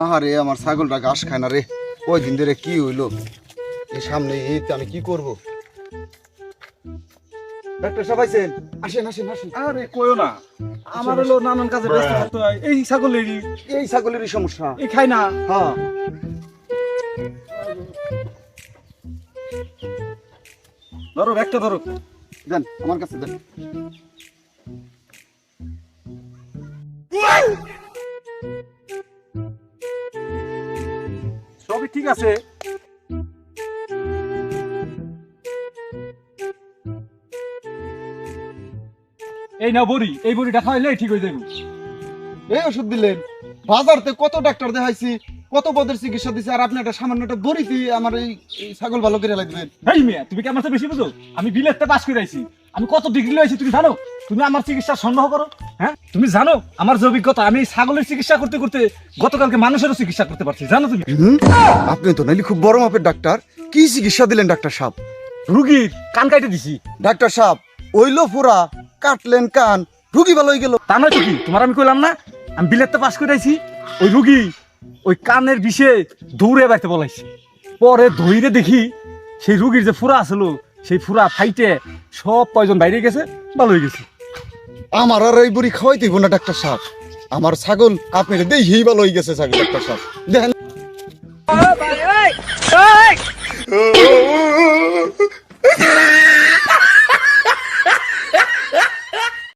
আরে আমার ছাগলটা ঘাস খায় না রে। ওই দিন ধরে কি হইলো, এই সামনে ঈদ, আমি কি করব? ডাক্তার সাহেব আইছেন? আসেন আসেন আসেন। আরে কইও না, আমার হলো নানান কাজে ব্যস্ত থাকতে হয়। এই ছাগলেরই এই ছাগলেরই সমস্যা। এই খাই না। হ্যাঁ, ধরো একটা ধরো। দেন আমার কাছে দেন। সবই ঠিক আছে। এই নাও বড়ি, এই বড়িটা খাইলে ঠিক হয়ে যাবে। এই ওষুধ দিলেন? বাজারতে কত ডাক্তার দেখাইছি, কত পদের চিকিৎসা দিছে, আর আপনি একটা সামান্য একটা বড়িতে আমার এই ছাগল ভালো করে লাগবেন? এই মিয়া, তুমি কি আমার চেয়ে বেশি বুঝো? আমি বিলেতে পাস করে আইছি, আমি কত ডিগ্রি লইছি তুমি জানো? তুমি আমার চিকিৎসা সন্দেহ করো? হ্যাঁ, তুমি জানো আমার যে অভিজ্ঞতা, আমি ছাগলের চিকিৎসা করতে করতে গতকালকে মানুষেরও চিকিৎসা করতে পারছি, জানো তুমি? আপনি তো নাইলে খুব বড় মাপের ডাক্তার, কি চিকিৎসা দিলেন ডাক্তার সাহেব? রুগীর কান কাইটে দিছি। ডাক্তার সাহেব ওইলো পুরা, কাটলেন কান, রুগী ভালো হয়ে গেল। তা নয় তো কি, তোমার আমি কইলাম না আমি বিলেতে পাস করে আইছি? ওই রুগী ওই কানের বিষে দৌড়ে বাইতে বলাইছে, পরে ধইরে দেখি সেই রুগীর যে ফুরা আসলো সেই ফুরা ফাইটে সব পয়জন বাইরে গেছে, ভালো হয়ে গেছে। আমার আর এই বুড়ি খাওয়াই দিব না ডাক্তার সাহেব, আমার ছাগল আপনার দেখেই ভালো হয়ে গেছে ছাগল ডাক্তার সাহেব, দেখেন।